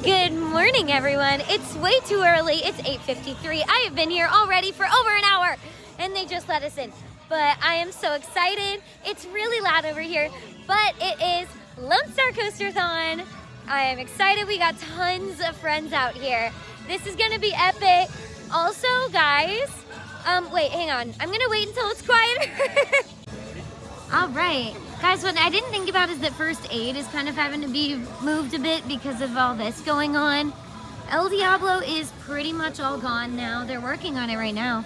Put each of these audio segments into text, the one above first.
Good morning, everyone. It's way too early. It's 8:53. I have been here already for over an hour, and they just let us in. But I am so excited. It's really loud over here, but it is Lone Star Coasterthon. I am excited. We got tons of friends out here. This is gonna be epic. Also, guys, wait, hang on. I'm gonna wait until it's quieter. All right. Guys, what I didn't think about is that first aid is kind of having to be moved a bit because of all this going on. El Diablo is pretty much all gone now. They're working on it right now.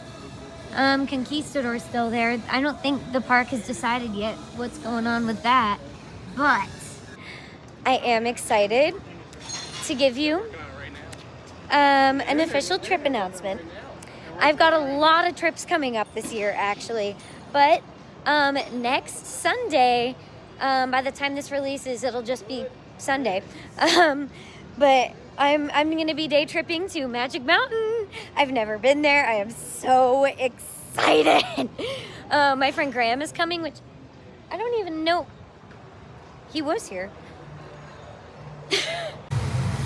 Conquistador's still there. I don't think the park has decided yet what's going on with that. But I am excited to give you an official trip announcement. I've got a lot of trips coming up this year, actually. But next Sunday, by the time this releases, it'll just be Sunday. But I'm going to be day tripping to Magic Mountain. I've never been there. I am so excited. My friend Graham is coming, which I don't even know. He was here.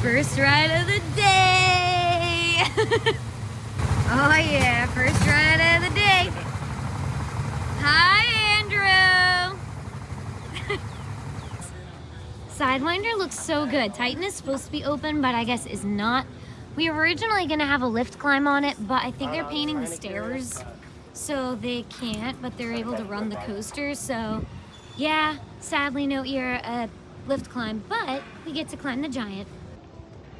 First ride of the day. Oh yeah, first ride of the day. Hi, Andrew. Sidewinder looks so good. Titan is supposed to be open, but I guess is not. We were originally gonna have a lift climb on it, but I think they're painting the stairs, so they can't, but they're able to run the coaster. So yeah, sadly no lift climb, but we get to climb the giant.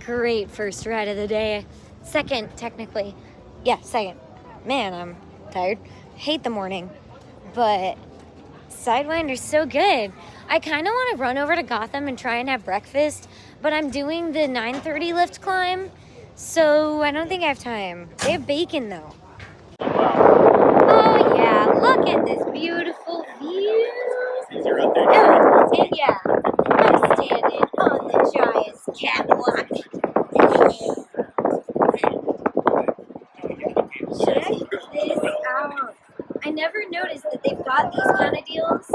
Great first ride of the day. Second, technically. Yeah, second. Man, I'm tired. Hate the morning. But Sidewinder's so good. I kind of want to run over to Gotham and try and have breakfast, but I'm doing the 9:30 lift climb, so I don't think I have time. They have bacon, though. Oh, yeah. Look at this beautiful view. Oh, and yeah, I'm standing on the giant's catwalk. Check this out. I never noticed that they've got these kind of deals.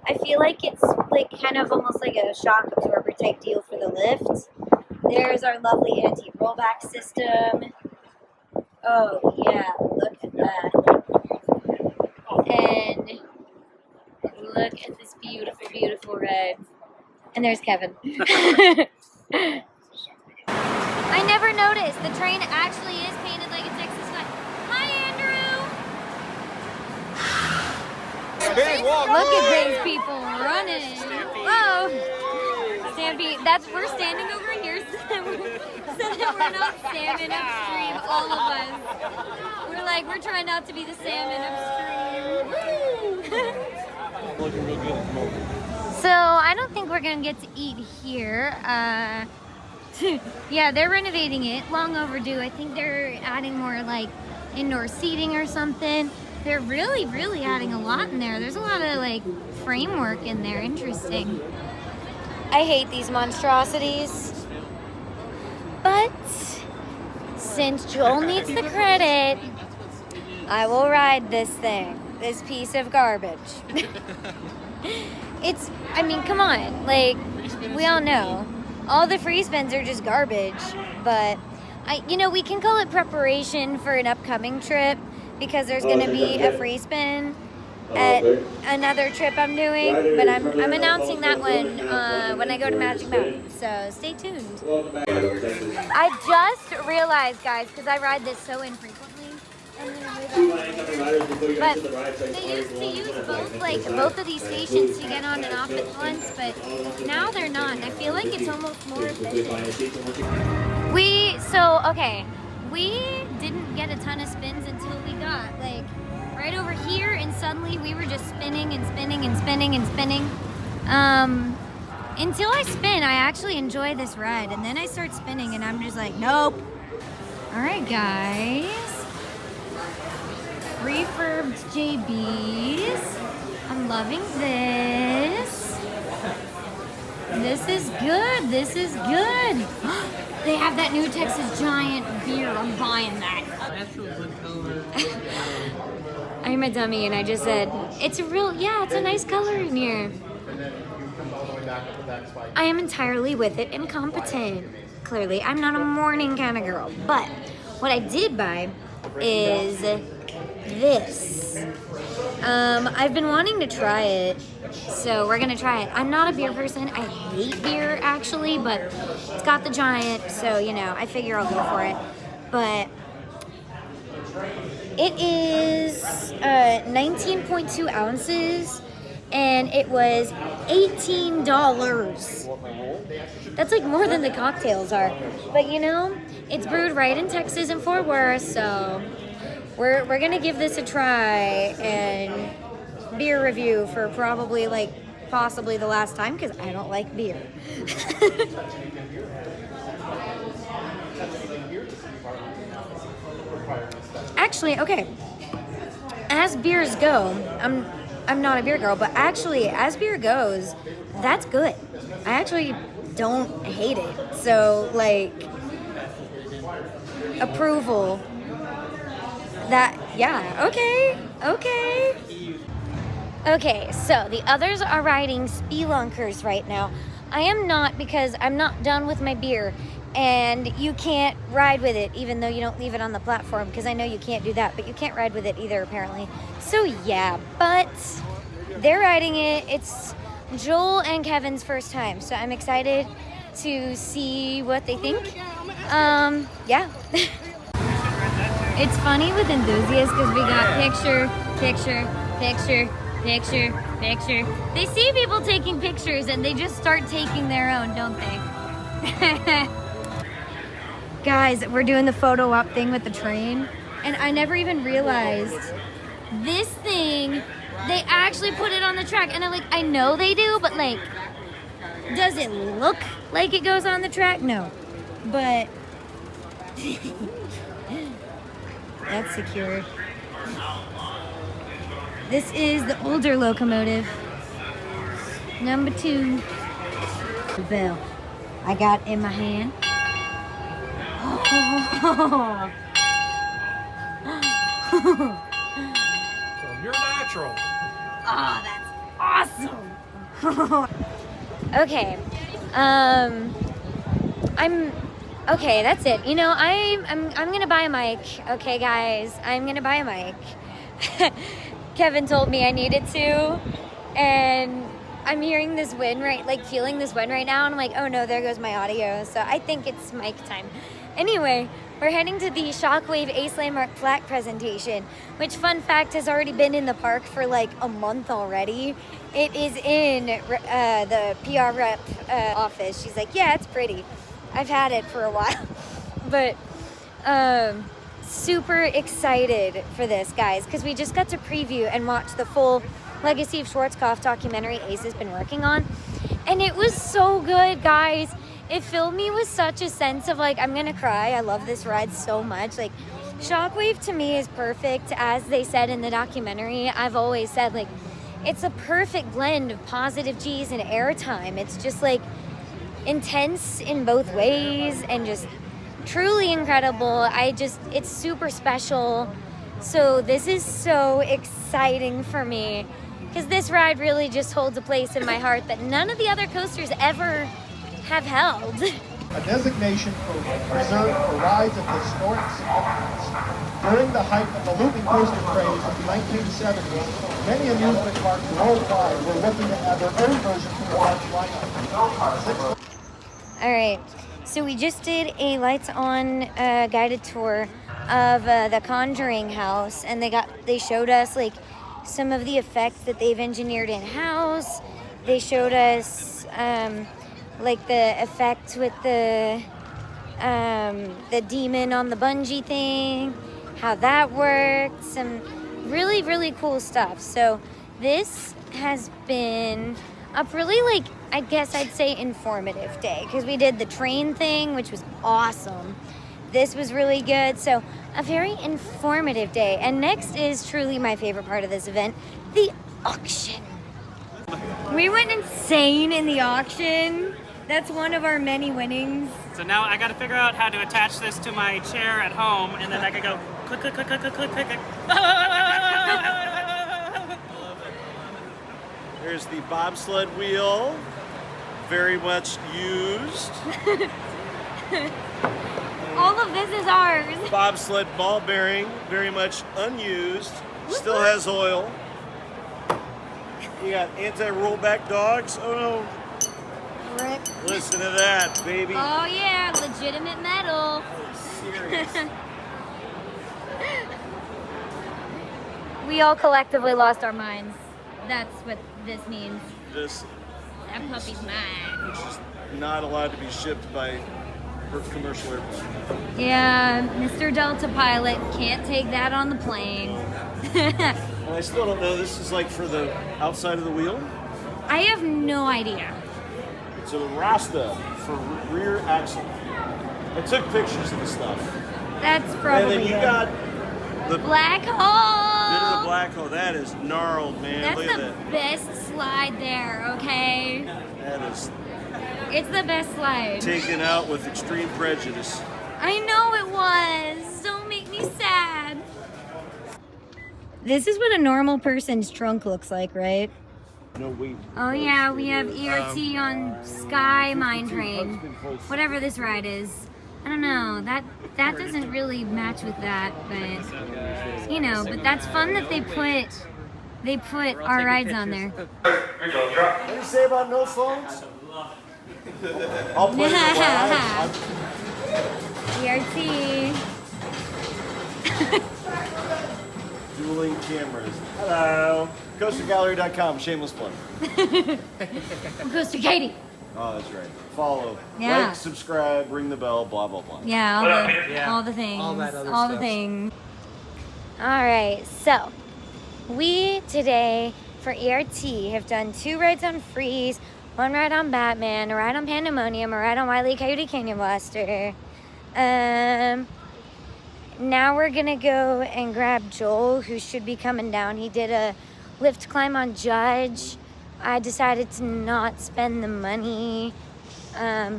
I feel like it's like kind of almost like a shock absorber type deal for the lift. There's our lovely anti-rollback system. Oh yeah, look at that. And look at this beautiful, beautiful ride. And there's Kevin. I never noticed. The train actually is painted like a Texas flag. Hi, Andrew! Look at these people running. Whoa! Stampede. We're standing over here so that we're not salmon upstream, all of us. We're trying not to be the salmon upstream. Looking real good at the moment. So I don't think we're gonna get to eat here. Yeah, they're renovating it. Long overdue. I think they're adding more like indoor seating or something. They're really, really adding a lot in there. There's a lot of like framework in there. Interesting. I hate these monstrosities. But since Joel needs the credit, I will ride this thing. This piece of garbage. I mean, come on. Like, we all know. All the free spins are just garbage. But, we can call it preparation for an upcoming trip because there's going to be a free spin at another trip I'm doing. But I'm announcing that one when I go to Magic Mountain. So, stay tuned. I just realized, guys, because I ride this so infrequently. But they used to use both of these stations to get on and off at once, but now they're not. And I feel like it's almost more efficient. We didn't get a ton of spins until we got right over here, and suddenly we were just spinning and spinning and spinning and spinning. Until I spin, I actually enjoy this ride, and then I start spinning, and I'm just like, nope. All right, guys. Refurbed JBs. I'm loving this. This is good. This is good. They have that new Texas Giant beer. I'm buying that. I'm a dummy and I just said, it's a nice color in here. I am entirely with it incompetent. Clearly, I'm not a morning kind of girl. But what I did buy is this. I've been wanting to try it, so we're gonna try it. I'm not a beer person. I hate beer actually, but it's got the giant, so you know, I figure I'll go for it. But it is 19.2 ounces, and it was $18. That's like more than the cocktails are. But you know, it's brewed right in Texas in Fort Worth, so we're gonna give this a try and beer review for probably like possibly the last time because I don't like beer. Actually, okay. As beers go, I'm not a beer girl, but actually, as beer goes, that's good. I actually don't hate it. So, like, approval. That, yeah, okay. Okay, so the others are riding spelunkers right now. I am not, because I'm not done with my beer. And you can't ride with it, even though you don't leave it on the platform, because I know you can't do that, but you can't ride with it either, apparently. So yeah, but they're riding it. It's Joel and Kevin's first time, so I'm excited to see what they think. Yeah. It's funny with enthusiasts because we got picture. They see people taking pictures and they just start taking their own, don't they? Guys, we're doing the photo op thing with the train, and I never even realized this thing, they actually put it on the track, and I'm like, I know they do, but like, does it look like it goes on the track? No, but that's secure. This is the older locomotive, number 2. The bell I got in my hand. So you're natural. Oh, that's awesome. Okay. Okay, that's it. You know, I'm gonna buy a mic. Okay, guys, I'm gonna buy a mic. Kevin told me I needed to, and I'm hearing this wind feeling this wind right now, and I'm like, oh no, there goes my audio. So I think it's mic time. Anyway, we're heading to the Shockwave Ace Landmark plaque presentation, which, fun fact, has already been in the park for like a month already. It is in the PR rep office. She's like, yeah, it's pretty. I've had it for a while. But super excited for this, guys, because we just got to preview and watch the full Legacy of Schwarzkopf documentary Ace has been working on. And it was so good, guys. It filled me with such a sense of like, I'm gonna cry. I love this ride so much. Like, Shockwave to me is perfect. As they said in the documentary, I've always said, like, it's a perfect blend of positive G's and airtime. It's just like intense in both ways and just truly incredible. It's super special. So this is so exciting for me because this ride really just holds a place in my heart that none of the other coasters ever have held. A designation reserved for rides of historic significance. During the height of the looping coaster craze of the 1970s, many amusement parks worldwide were looking to add their own version to the park's lineup. All right, so we just did a lights on guided tour of the Conjuring house, and they showed us like some of the effects that they've engineered in house. They showed us like the effect with the demon on the bungee thing, how that worked, some really, really cool stuff. So this has been a really, like, I guess I'd say informative day, because we did the train thing, which was awesome. This was really good. So a very informative day. And next is truly my favorite part of this event, the auction. We went insane in the auction. That's one of our many winnings. So now I gotta figure out how to attach this to my chair at home, and then I can go click, click, click, click, click, click, click, click. Here's the bobsled wheel. very much used. All of this is ours. Bobsled ball bearing, very much unused. Still has oil. You got anti-rollback dogs. Oh no. Rip. Listen to that, baby. Oh yeah, legitimate metal. Serious. We all collectively lost our minds. That's what this means. This That puppy's mine. is just not allowed to be shipped by commercial airplane. Yeah, Mr. Delta pilot can't take that on the plane. And I still don't know. This is like for the outside of the wheel. I have no idea. It's a Rasta for rear axle. I took pictures of the stuff. That's probably And then you it. got the Black bit of hole. the black hole. That is gnarled, man. That's Look at the that. best slide there, okay? That is It's the best slide. taken out with extreme prejudice. I know it was. Don't make me sad. This is what a normal person's trunk looks like, right? No wait. Oh yeah, we have ERT on Sky Mine Train. Whatever this ride is. I don't know. That doesn't really match with that, but you know, but that's fun that they put our rides on there. What do you say about no phones? I'll put it in ERT. dueling cameras. Hello. Coastergallery.com. Shameless plug. Coaster Katie. Oh, that's right. Follow. Yeah. Like, subscribe, ring the bell, blah, blah, blah. Yeah, all the things. All that other all the stuff. things. All right, so we today for ERT have done 2 rides on Freeze, 1 ride on Batman, a ride on Pandemonium, a ride on Wile E. Coyote Canyon Blaster. Now we're gonna go and grab Joel, who should be coming down. He did a lift climb on Judge. I decided to not spend the money. I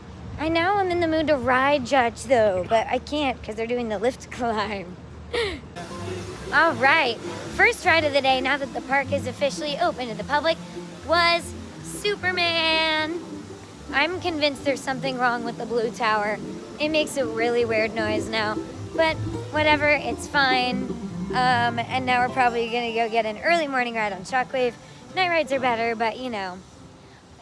know I'm in the mood to ride Judge though, but I can't because they're doing the lift climb. All right, first ride of the day, now that the park is officially open to the public, was Superman. I'm convinced there's something wrong with the blue tower. It makes a really weird noise now, but whatever, it's fine. And now we're probably gonna go get an early morning ride on Shockwave. Night rides are better, but you know,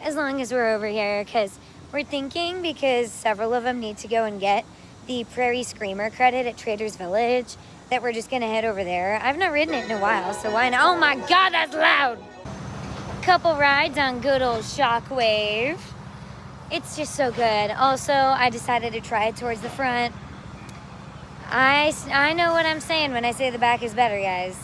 as long as we're over here, because we're thinking, because several of them need to go and get the Prairie Screamer credit at Trader's Village, that we're just gonna head over there. I've not ridden it in a while, so why not? Oh my God, that's loud! Couple rides on good old Shockwave. It's just so good. Also, I decided to try it towards the front. I know what I'm saying when I say the back is better, guys.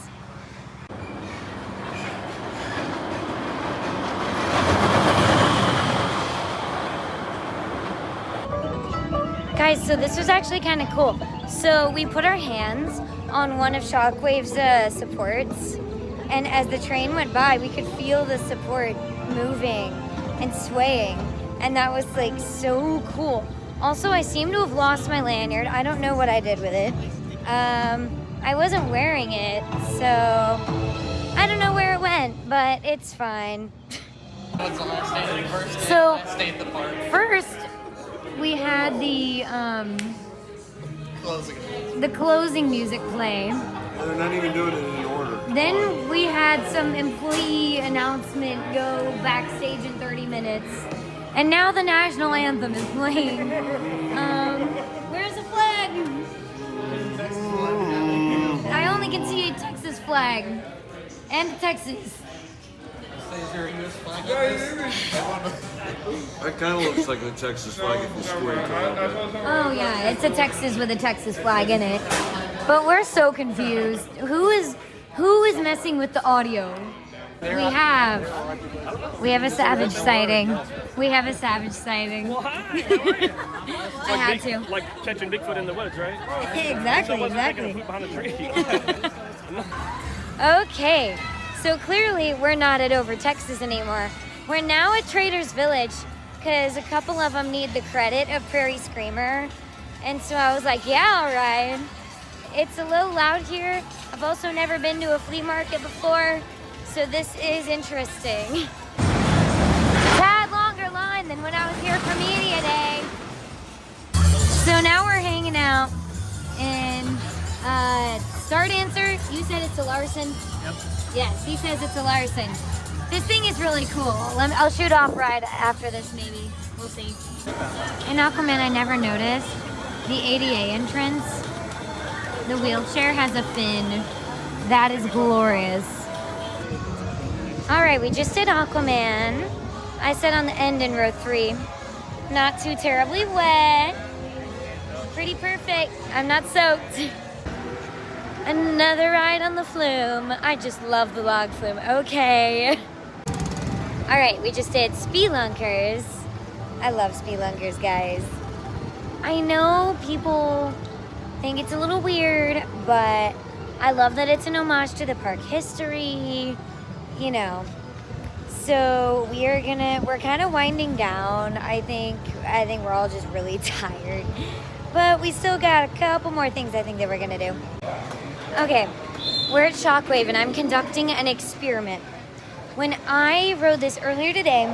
Guys, so this was actually kind of cool. So we put our hands on one of Shockwave's supports, and as the train went by, we could feel the support moving and swaying, and that was like so cool. Also, I seem to have lost my lanyard. I don't know what I did with it. I wasn't wearing it, so I don't know where it went, but it's fine. What's the last day? The first day? So, Last day at the park. First, we had the closing music play. They're not even doing it in any order. Then we had some employee announcement go backstage in 30 minutes. And now the national anthem is playing. Where's the flag? I only can see a Texas flag. And Texas. That kind of looks like the Texas flag if you squint a little bit. Oh yeah, it's a Texas with a Texas flag in it. But we're so confused. Who is messing with the audio? We have a savage sighting. We have a savage sighting. Well, hi. How are you? I had to. Like catching Bigfoot in the woods, right? Exactly, Wasn't taking a exactly. poop behind a tree. Okay, so clearly we're not at Over Texas anymore. We're now at Trader's Village because a couple of them need the credit of Prairie Screamer. And so I was like, yeah, all right. It's a little loud here. I've also never been to a flea market before, so this is interesting. Tad longer line than when I So now we're hanging out and Start Answer, you said it's a Larson? Yep. Yes, he says it's a Larson. This thing is really cool. I'll shoot off right after this maybe. We'll see. In Aquaman, I never noticed the ADA entrance. The wheelchair has a fin. That is glorious. All right, we just did Aquaman. I sat on the end in row 3. Not too terribly wet. Pretty perfect. I'm not soaked. Another ride on the flume. I just love the log flume. Okay. All right, we just did Spelunkers. I love Spelunkers, guys. I know people think it's a little weird, but I love that it's an homage to the park history, you know. So we're kind of winding down. I think we're all just really tired. But we still got a couple more things I think that we're gonna do. Okay, we're at Shockwave and I'm conducting an experiment. When I rode this earlier today,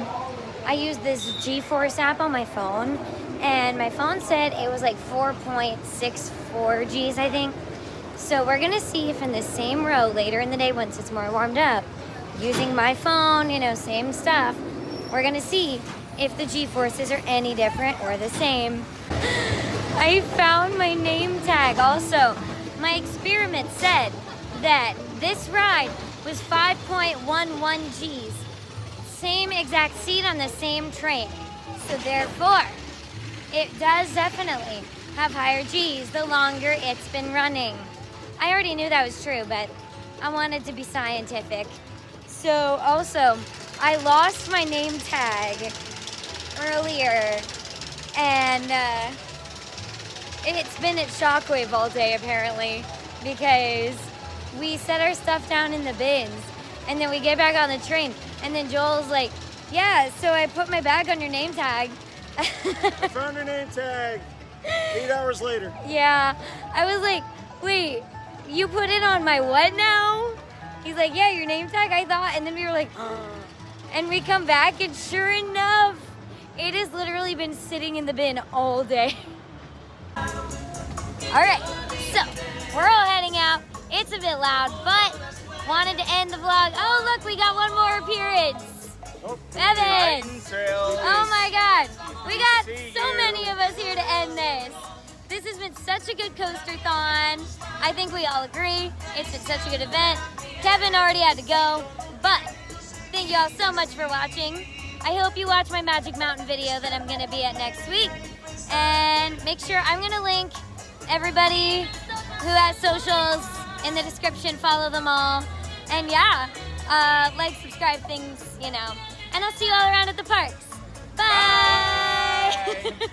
I used this G-Force app on my phone, and my phone said it was like 4.64 Gs, I think. So we're gonna see if in the same row later in the day, once it's more warmed up, using my phone, you know, same stuff, we're gonna see if the G-forces are any different or the same. I found my name tag also. My experiment said that this ride was 5.11 Gs. Same exact seat on the same train. So therefore, it does definitely have higher Gs the longer it's been running. I already knew that was true, but I wanted to be scientific. So also, I lost my name tag earlier, and it's been at Shockwave all day apparently, because we set our stuff down in the bins, and then we get back on the train, and then Joel's like, yeah, so I put my bag on your name tag. I found your name tag 8 hours later. Yeah, I was like, wait, you put it on my what now? He's like, yeah, your name tag, I thought. And then we were like, oh. And we come back, and sure enough, it has literally been sitting in the bin all day. All right, so we're all heading out. It's a bit loud, but wanted to end the vlog. Oh, look, we got one more appearance. Oh, Evan. Oh my God. We got so many of us here to end this. This has been such a good Coasterthon. I think we all agree. It's been such a good event. Kevin already had to go, but thank you all so much for watching. I hope you watch my Magic Mountain video that I'm gonna be at next week. And make sure I'm gonna link everybody who has socials in the description. Follow them all. And yeah, like, subscribe, things, you know. And I'll see you all around at the parks. Bye.